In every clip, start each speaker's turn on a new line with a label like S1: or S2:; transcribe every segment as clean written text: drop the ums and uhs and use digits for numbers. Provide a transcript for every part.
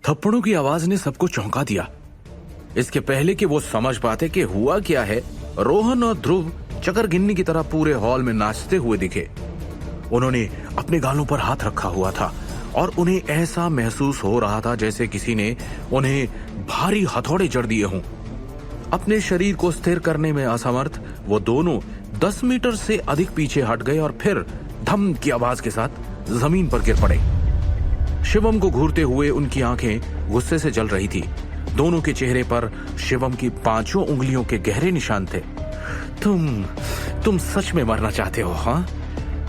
S1: थप्पड़ों की आवाज ने सबको चौंका दिया। इसके पहले कि वो समझ पाते कि हुआ क्या है, रोहन और ध्रुव चक्कर गिननी की तरह पूरे हॉल में नाचते हुए दिखे। उन्होंने अपने गालों पर हाथ रखा हुआ था और उन्हें ऐसा महसूस हो रहा था जैसे किसी ने उन्हें भारी हथौड़े जड़ दिए हों। अपने शरीर को स्थिर करने में असमर्थ वो दोनों 10 मीटर से अधिक पीछे हट गए और फिर धम की आवाज के साथ जमीन पर गिर पड़े। शिवम को घूरते हुए उनकी आंखें गुस्से से जल रही थी। दोनों के चेहरे पर शिवम की 5 उंगलियों के गहरे निशान थे। तुम सच में मरना चाहते हो, हाँ?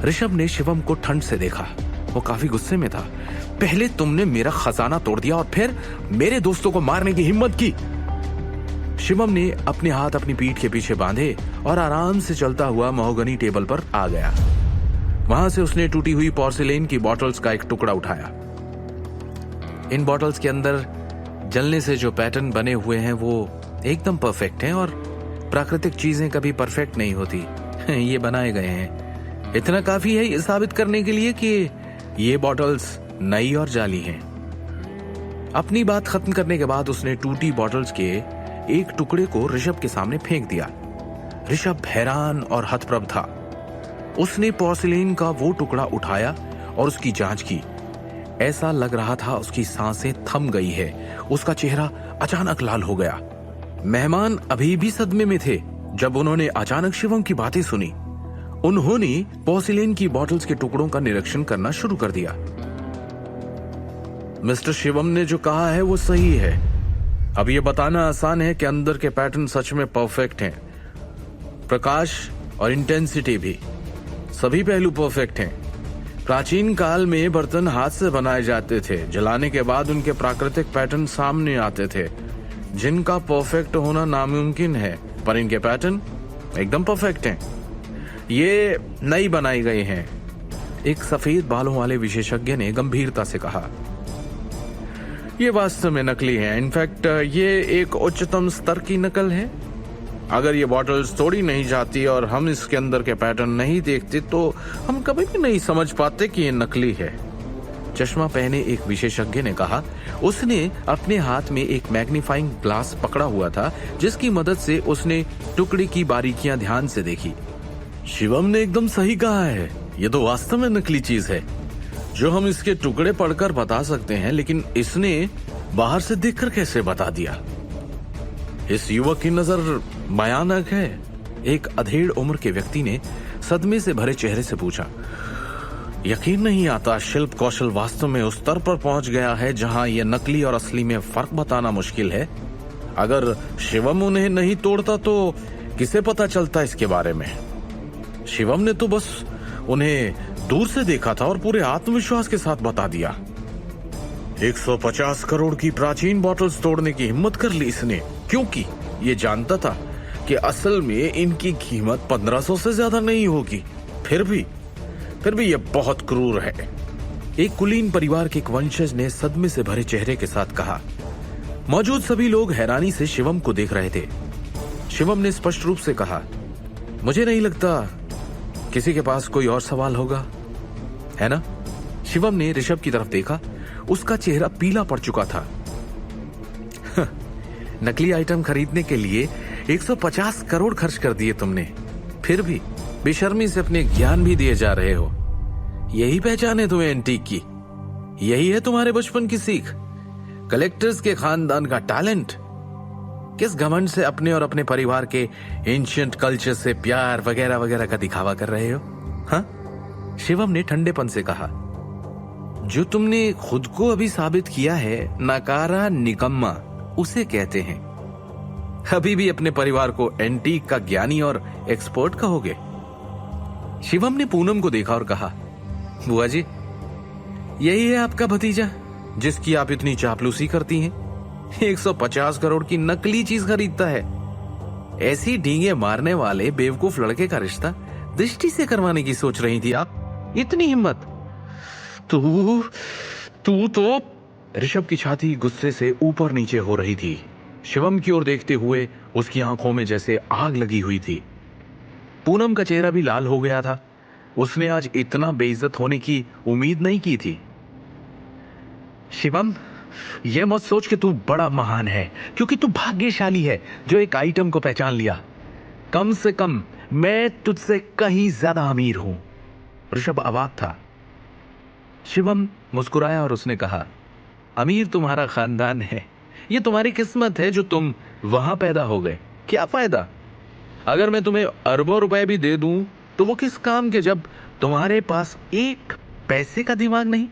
S1: ऋषभ ने शिवम को ठंड से देखा। वो काफी गुस्से में था। पहले तुमने मेरा खजाना तोड़ दिया और फिर मेरे दोस्तों को मारने की हिम्मत की। शिवम ने अपने हाथ अपनी पीठ के पीछे बांधे और आराम से चलता हुआ महोगनी टेबल पर आ गया। वहां से उसने टूटी हुई पोर्सिलेन की बॉटल्स का एक टुकड़ा उठाया। इन बॉटल्स के अंदर जलने से जो पैटर्न बने हुए हैं वो एकदम परफेक्ट हैं और प्राकृतिक चीजें कभी परफेक्ट नहीं होती। ये बनाए गए हैं। इतना काफी है ये साबित करने के लिए कि ये बॉटल्स नई और जाली हैं। अपनी बात खत्म करने के बाद उसने टूटी बॉटल्स के एक टुकड़े को ऋषभ के सामने फेंक दिया। ऋषभ हैरान और हतप्रभ था। उसने पोर्सिलेन का वो टुकड़ा उठाया और उसकी जांच की। ऐसा लग रहा था उसकी सांसें थम गई है। उसका चेहरा अचानक लाल हो गया। मेहमान अभी भी सदमे में थे जब उन्होंने अचानक शिवम की बातें सुनी। उन्होंने पोर्सिलेन की बॉटल्स के टुकड़ों का निरीक्षण करना शुरू कर दिया। मिस्टर शिवम ने जो कहा है वो सही है। अब ये बताना आसान है कि अंदर के पैटर्न सच में परफेक्ट हैं। प्रकाश और इंटेंसिटी भी, सभी पहलू परफेक्ट हैं। प्राचीन काल में बर्तन हाथ से बनाए जाते थे। जलाने के बाद उनके प्राकृतिक पैटर्न सामने आते थे, जिनका परफेक्ट होना नामुमकिन है, पर इनके पैटर्न एकदम परफेक्ट हैं। ये नई बनाई गई हैं। एक सफेद बालों वाले विशेषज्ञ ने गंभीरता से कहा। ये वास्तव में नकली है। इनफैक्ट ये एक उच्चतम स्तर की नकल है। अगर ये बॉटल्स तोड़ी नहीं जाती और हम इसके अंदर के पैटर्न नहीं देखते तो हम कभी भी नहीं समझ पाते कि ये नकली है। चश्मा पहने एक विशेषज्ञ ने कहा। उसने अपने हाथ में एक मैग्नीफाइंग ग्लास पकड़ा हुआ था, जिसकी मदद से उसने टुकड़े की बारीकियां ध्यान से देखी। शिवम ने एकदम सही कहा है। ये तो वास्तव में नकली चीज है जो हम इसके टुकड़े पढ़कर बता सकते हैं, लेकिन इसने बाहर से देखकर कैसे बता दिया? इस युवक की नजर भयानक है। एक अधेड़ उम्र के व्यक्ति ने सदमे से भरे चेहरे से पूछा। यकीन नहीं आता, शिल्प कौशल वास्तव में उस स्तर पर पहुंच गया है जहां यह नकली और असली में फर्क बताना मुश्किल है। अगर शिवम उन्हें नहीं तोड़ता तो किसे पता चलता इसके बारे में? शिवम ने तो बस उन्हें दूर से देखा था और पूरे आत्मविश्वास के साथ बता दिया। 150 करोड़ की प्राचीन बॉटल्स तोड़ने की हिम्मत कर ली इसने, क्योंकि ये जानता था कि असल में इनकी कीमत 1500 से ज्यादा नहीं होगी। फिर भी ये बहुत क्रूर है। एक कुलीन परिवार के एक वंशज ने सदमे से भरे चेहरे के साथ कहा। मौजूद सभी लोग हैरानी से शिवम को देख रहे थे। शिवम ने स्पष्ट रूप से कहा, मुझे नहीं लगता किसी के पास कोई और सवाल होगा, है ना? शिवम ने ऋषभ की तरफ देखा। उसका चेहरा पीला पड़ चुका था। नकली आइटम खरीदने के लिए 150 करोड़ खर्च कर दिए तुमने, फिर भी बेशर्मी से अपने ज्ञान भी दिए जा रहे हो। यही पहचान है तुम्हें एंटीक की? यही है तुम्हारे बचपन की सीख? कलेक्टर्स के खानदान का टैलेंट? किस घमंड से अपने और अपने परिवार के एंशिएंट कल्चर से प्यार वगैरह वगैरह का दिखावा कर रहे हो? हाँ? शिवम ने ठंडेपन से कहा। जो तुमने खुद को अभी साबित किया है नकारा निकम्मा उसे कहते हैं। अभी भी अपने परिवार को एंटीक का ज्ञानी और एक्सपर्ट कहोगे? शिवम ने पूनम को देखा और कहा, बुआ जी, यही है आपका भतीजा जिसकी आप इतनी चापलूसी करती हैं? 150 करोड़ की नकली चीज खरीदता है। ऐसी डींगे मारने वाले बेवकूफ लड़के का रिश्ता दृष्टि से करवाने की सोच रही थी आप? इतनी हिम्मत? तू तो। ऋषभ की छाती गुस्से से ऊपर नीचे हो रही थी। शिवम की ओर देखते हुए उसकी आंखों में जैसे आग लगी हुई थी। पूनम का चेहरा भी लाल हो गया था। उसने आज इतना बेइज्जत होने की उम्मीद नहीं की थी। शिवम, ये मत सोच कि तू बड़ा महान है, क्योंकि तू भाग्यशाली है जो एक आइटम को पहचान लिया। कम से कम मैं तुझसे कहीं ज्यादा अमीर हूं। ऋषभ अवाक था। शिवम मुस्कुराया और उसने कहा, अमीर तुम्हारा खानदान है, ये तुम्हारी किस्मत है जो तुम वहां पैदा हो गए। क्या फायदा अगर मैं तुम्हें अरबों रुपए भी दे दूं तो वो किस काम के जब तुम्हारे पास एक पैसे का दिमाग नहीं।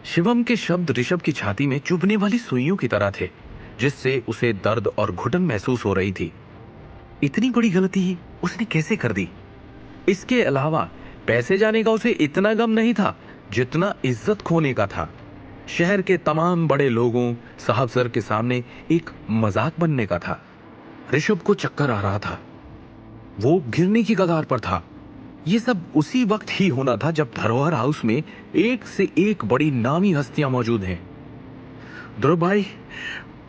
S1: शिवम के शब्द ऋषभ की छाती में चुभने वाली सुइयों की तरह थे, जिससे उसे दर्द और घुटन महसूस हो रही थी। इतनी बड़ी गलती उसने कैसे कर दी? इसके अलावा पैसे जाने का उसे इतना गम नहीं था जितना इज्जत खोने का था। शहर के तमाम बड़े लोगों, साहब सर के सामने एक मजाक बनने का था। ऋषभ को चक्कर आ रहा था, वो गिरने की कगार पर था। ये सब उसी वक्त ही होना था जब धरोहर हाउस में एक से एक बड़ी नामी हस्तियां मौजूद हैं। ध्रुव भाई,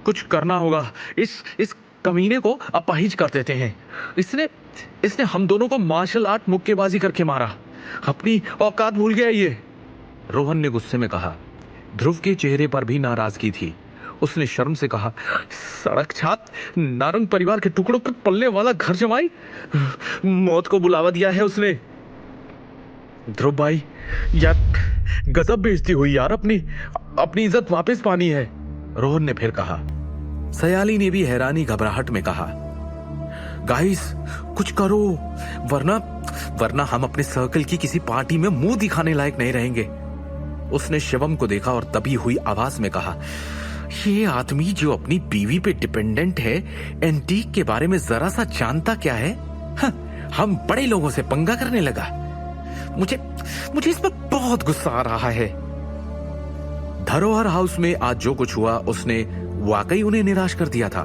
S1: कुछ करना होगा। इस कमीने को अपाहिज कर देते हैं। इसने हम दोनों को मार्शल आर्ट मुक्केबाजी करके मारा। अपनी औकात भूल गया ये, रोहन ने गुस्से में कहा। ध्रुव के चेहरे पर भी नाराजगी थी। उसने शर्म से कहा, सड़क छाप नारंग परिवार के टुकड़ों पर पलने वाला घर जमाई, मौत को बुलावा दिया है उसने। ध्रुव भाई, यार गजब बेइज्जती हुई यार, अपनी इज्जत वापस पानी है, रोहन ने फिर कहा। सयाली ने भी हैरानी घबराहट में कहा, गाइस कुछ करो, वरना हम अपने सर्कल की किसी पार्टी में मुंह दिखाने लायक नहीं रहेंगे। उसने शिवम को देखा और तभी हुई आवाज में कहा, ये आदमी जो अपनी बीवी पे डिपेंडेंट है, एंटीक के बारे में जरा सा जानता क्या है? हम बड़े लोगों से पंगा करने लगा। मुझे इस पर बहुत गुस्सा आ रहा है। धरोहर हाउस में आज जो कुछ हुआ उसने वाकई उन्हें निराश कर दिया था।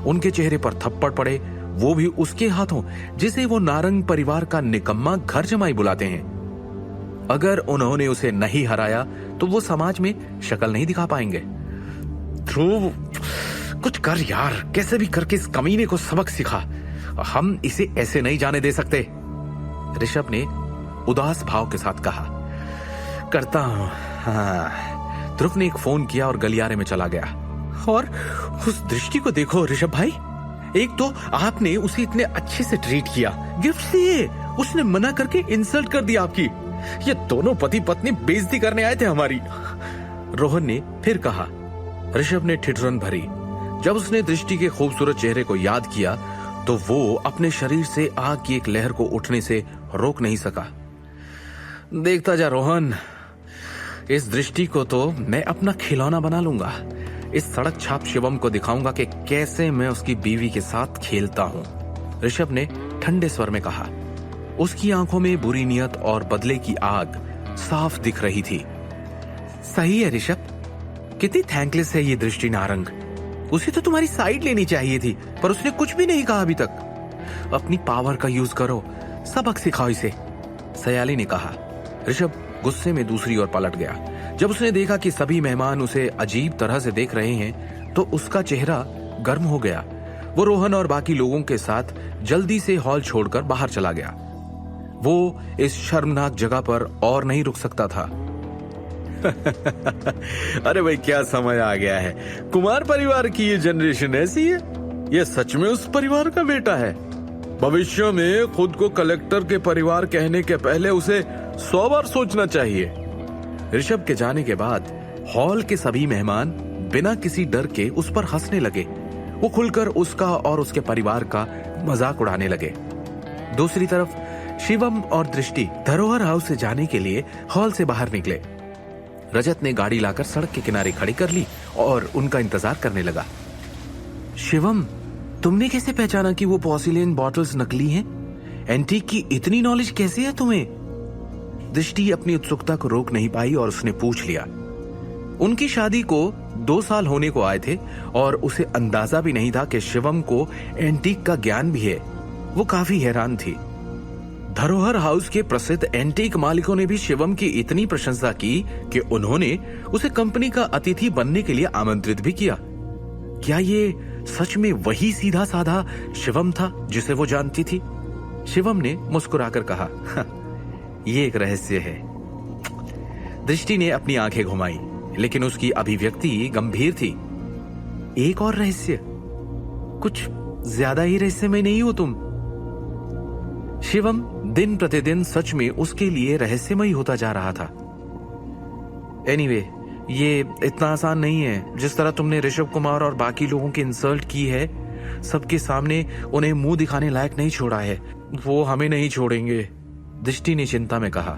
S1: उनके चेहरे पर थप्पड़ पड़े, वो भी उसके हाथों जिसे वो नारंग परिवार का निकम्मा घर जमाई बुलाते हैं। अगर उन्होंने उसे नहीं हराया तो वो समाज में शक्ल नहीं दिखा पाएंगे। ध्रुव, कुछ कर यार, कैसे भी करके इस कमीने को सबक सिखा। हम इसे ऐसे नहीं जाने दे सकते, ऋषभ ने उदास भाव के साथ कहा। करता हूं। हाँ। ध्रुव ने एक फोन किया और गलियारे में चला गया। और उस दृष्टि को देखो ऋषभ भाई, एक तो आपने उसे इतने अच्छे से ट्रीट किया, गिफ्ट दिए, उसने मना करके इंसल्ट कर दिया आपकी। ये दोनों पति पत्नी बेइज्जती करने आए थे हमारी, रोहन ने फिर कहा। ऋषभ ने ठिठुरन भरी। जब उसने दृष्टि के खूबसूरत चेहरे को याद किया तो वो अपने शरीर से आग की एक लहर को उठने से रोक नहीं सका। देखता जा रोहन, इस दृष्टि को तो मैं अपना खिलौना बना लूंगा। इस सड़क छाप शिवम को दिखाऊंगा कि कैसे मैं उसकी बीवी के साथ खेलता हूं, ऋषभ ने ठंडे स्वर में कहा। उसकी आंखों में बुरी नियत और बदले की आग साफ दिख रही थी। सही है ऋषभ, कितनी थैंकलेस है ये दृष्टि नारंग। उसे तो तुम्हारी साइड लेनी चाहिए थी, पर उसने कुछ भी नहीं कहा अभी तक। अपनी पावर का यूज करो, सबक सिखाओ इसे, सयाली ने कहा। ऋषभ गुस्से में दूसरी ओर पलट गया। जब उसने देखा कि सभी मेहमान उसे अजीब तरह से देख रहे हैं तो उसका चेहरा गर्म हो गया। वो रोहन और बाकी लोगों के साथ जल्दी से हॉल छोड़कर बाहर चला गया। वो इस शर्मनाक जगह पर और नहीं रुक सकता था। अरे भाई, क्या समय आ गया है। कुमार परिवार की ये जनरेशन ऐसी है, ये सच में उस परिवार का बेटा है। भविष्य में खुद को कलेक्टर के परिवार कहने के पहले उसे 100 बार सोचना चाहिए। ऋषभ के जाने के बाद हॉल के सभी मेहमान बिना किसी डर के उस पर हंसने लगे। वो खुलकर उसका और उसके परिवार का मजाक उड़ाने लगे। दूसरी तरफ शिवम और दृष्टि धरोहर हाउस से जाने के लिए हॉल से बाहर निकले। रजत ने गाड़ी लाकर सड़क के किनारे खड़ी कर ली और उनका इंतजार करने लगा। शिवम, तुमने कैसे पहचाना कि वो पोर्सिलेन बॉटल्स नकली हैं? एंटीक की इतनी नॉलेज कैसे है तुम्हें? दृष्टि अपनी उत्सुकता को रोक नहीं पाई और उसने पूछ लिया। उनकी शादी को 2 साल होने को आए थे और उसे अंदाजा भी नहीं था कि शिवम को एंटीक का ज्ञान भी है। वो काफी हैरान थी। धरोहर हाउस के प्रसिद्ध एंटीक मालिकों ने भी शिवम की इतनी प्रशंसा की कि उन्होंने उसे कंपनी का अतिथि बनने के लिए आमंत्रित भी किया। क्या ये सच में वही सीधा साधा शिवम था जिसे वो जानती थी? शिवम ने मुस्कुराकर कहा, ये एक रहस्य है। दृष्टि ने अपनी आंखें घुमाई। लेकिन उसकी अभिव्यक्ति गंभीर थी। एक और रहस्य? कुछ ज्यादा ही रहस्यमय नहीं हो तुम? शिवम दिन प्रतिदिन सच में उसके लिए रहस्यमय होता जा रहा था। एनीवे, ये इतना आसान नहीं है। जिस तरह तुमने ऋषभ कुमार और बाकी लोगों की इंसल्ट की है, सबके सामने उन्हें मुंह दिखाने लायक नहीं छोड़ा है, वो हमें नहीं छोड़ेंगे, दृष्टि ने चिंता में कहा।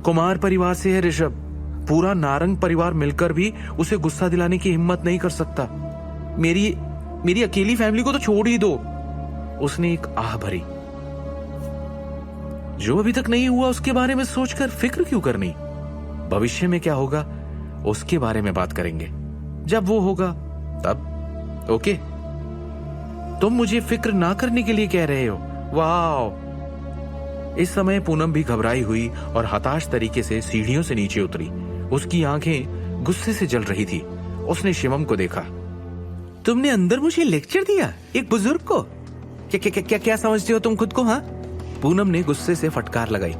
S1: कुमार परिवार से है ऋषभ, पूरा नारंग परिवार मिलकर भी उसे गुस्सा दिलाने की हिम्मत नहीं कर सकता। मेरी अकेली फैमिली को तो छोड़ ही दो। उसने एक आह भरी। जो अभी तक नहीं हुआ उसके बारे में सोचकर फिक्र क्यों करनी? भविष्य में क्या होगा उसके बारे में बात करेंगे, जब वो होगा तब। ओके, तुम मुझे फिक्र ना करने के लिए कह रहे हो? वाह। इस समय पूनम भी घबराई हुई और हताश तरीके से सीढ़ियों से नीचे उतरी। उसकी आंखें गुस्से से जल रही थी। उसने शिवम को देखा। तुमने अंदर मुझे लेक्चर दिया, एक बुजुर्ग को? क्या समझते हो तुम खुद को? हाँ, पूनम ने गुस्से से फटकार लगाई।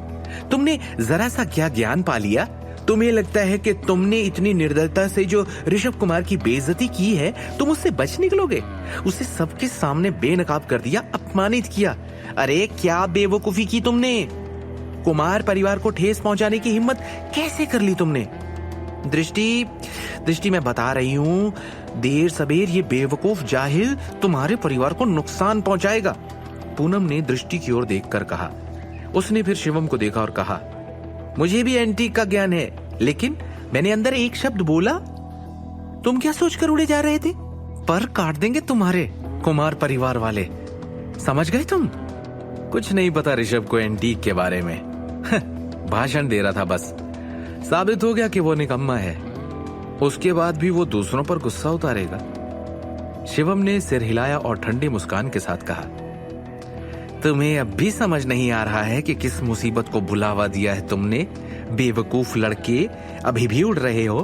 S1: तुमने जरा सा क्या ज्ञान पा लिया? तुम्हें लगता है कि तुमने इतनी निर्दयता से जो ऋषभ कुमार की बेइज्जती की है, तुम उससे बच निकलोगे? उसे सबके सामने बेनकाब कर दिया, अपमानित किया। अरे क्या बेवकूफी की तुमने! कुमार परिवार को ठेस पहुंचाने की हिम्मत कैसे कर ली तुमने? दृष्टि मैं बता रही हूं, देर सबेर ये बेवकूफ जाहिल तुम्हारे परिवार को नुकसान पहुंचाएगा, पूनम ने दृष्टि की ओर देखकर कहा। उसने फिर शिवम को देखा और कहा, मुझे भी एंटीक का ज्ञान है, लेकिन मैंने अंदर एक शब्द बोला। तुम क्या सोचकर उड़े जा रहे थे? पर काट देंगे तुम्हारे कुमार परिवार वाले, समझ गए तुम? कुछ नहीं पता ऋषभ को एंटीक के बारे में। भाषण दे रहा था बस। साबित हो गया कि वो निकम्मा है। उसके बाद भी वो दूसरों पर गुस्सा उतारेगा। शिवम ने सिर हिलाया और ठंडी मुस्कान के साथ कहा, तुम्हें अब भी समझ नहीं आ रहा है कि किस मुसीबत को बुलावा दिया है तुमने? बेवकूफ लड़के, अभी भी उड़ रहे हो?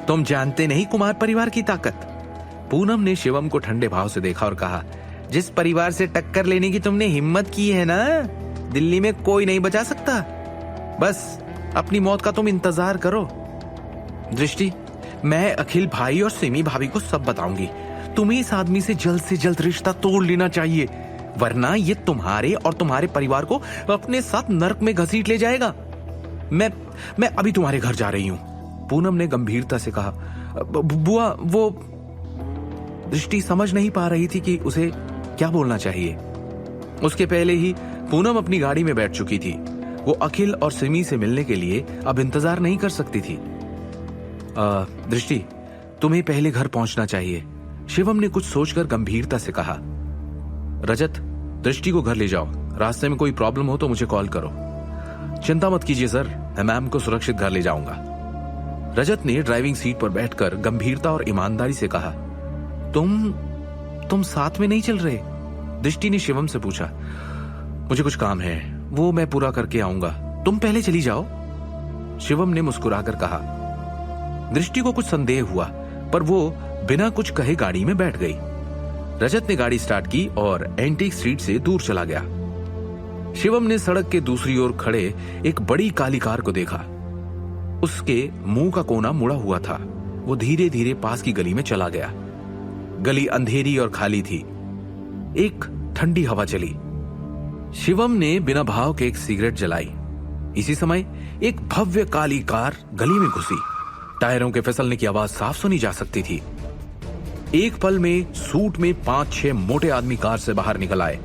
S1: तुम जानते नहीं कुमार परिवार की ताकत। पूनम ने शिवम को ठंडे भाव से देखा और कहा, जिस परिवार से टक्कर लेने की तुमने हिम्मत की है ना, दिल्ली में कोई नहीं बचा सकता। बस अपनी मौत का तुम इंतजार करो। दृष्टि, मैं अखिल भाई और सिमी भाभी को सब बताऊंगी। तुम्हें इस आदमी से जल्द रिश्ता तोड़ लेना चाहिए, वरना ये तुम्हारे और तुम्हारे परिवार को अपने साथ नर्क में घसीट ले जाएगा। मैं अभी तुम्हारे घर जा रही हूं, पूनम ने गंभीरता से कहा। बुआ, वो दृष्टि समझ नहीं पा रही थी कि उसे क्या बोलना चाहिए। उसके पहले ही पूनम अपनी गाड़ी में बैठ चुकी थी। वो अखिल और सिमी से मिलने के लिए अब इंतजार नहीं कर सकती थी। दृष्टि, तुम्हें पहले घर पहुंचना चाहिए, शिवम ने कुछ सोचकर गंभीरता से कहा। रजत, दृष्टि को घर ले जाओ, रास्ते में कोई प्रॉब्लम हो तो मुझे कॉल करो। चिंता मत कीजिए सर, मैं मैम को सुरक्षित घर ले जाऊंगा। रजत ने ड्राइविंग सीट पर बैठकर गंभीरता और ईमानदारी से कहा। तुम साथ में नहीं चल रहे? दृष्टि ने शिवम से पूछा। मुझे कुछ काम है, वो मैं पूरा करके आऊंगा, तुम पहले चली जाओ, शिवम ने मुस्कुराकर कहा। दृष्टि को कुछ संदेह हुआ, पर वो बिना कुछ कहे गाड़ी में बैठ गई। रजत ने गाड़ी स्टार्ट की और एंटीक स्ट्रीट से दूर चला गया। शिवम ने सड़क के दूसरी ओर खड़े एक बड़ी काली कार को देखा। उसके मुंह का कोना मुड़ा हुआ था। वो धीरे धीरे पास की गली में चला गया। गली अंधेरी और खाली थी। एक ठंडी हवा चली। शिवम ने बिना भाव के एक सिगरेट जलाई। इसी समय एक भव्य काली कार गली में घुसी। टायरों के फिसलने की आवाज साफ सुनी जा सकती थी। एक पल में सूट में 5-6 मोटे आदमी कार से बाहर निकल आए।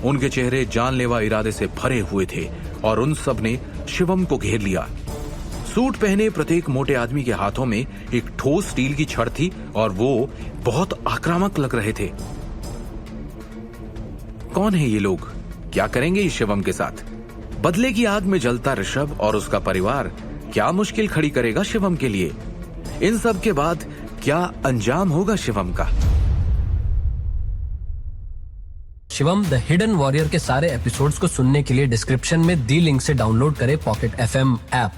S1: उनके चेहरे जानलेवा इरादे से भरे हुए थे और उन सब ने शिवम को घेर लिया। सूट पहने प्रत्येक मोटे आदमी के हाथों में एक ठोस स्टील की छड़ थी और वो बहुत आक्रामक लग रहे थे। कौन है ये लोग? क्या करेंगे इस शिवम के साथ? बदले की आग में जलता ऋषभ और उसका परिवार क्या मुश्किल खड़ी करेगा शिवम के लिए? इन सब के बाद क्या अंजाम होगा शिवम का?
S2: शिवम द हिडन वॉरियर के सारे एपिसोड्स को सुनने के लिए डिस्क्रिप्शन में दी लिंक से डाउनलोड करें पॉकेट FM ऐप।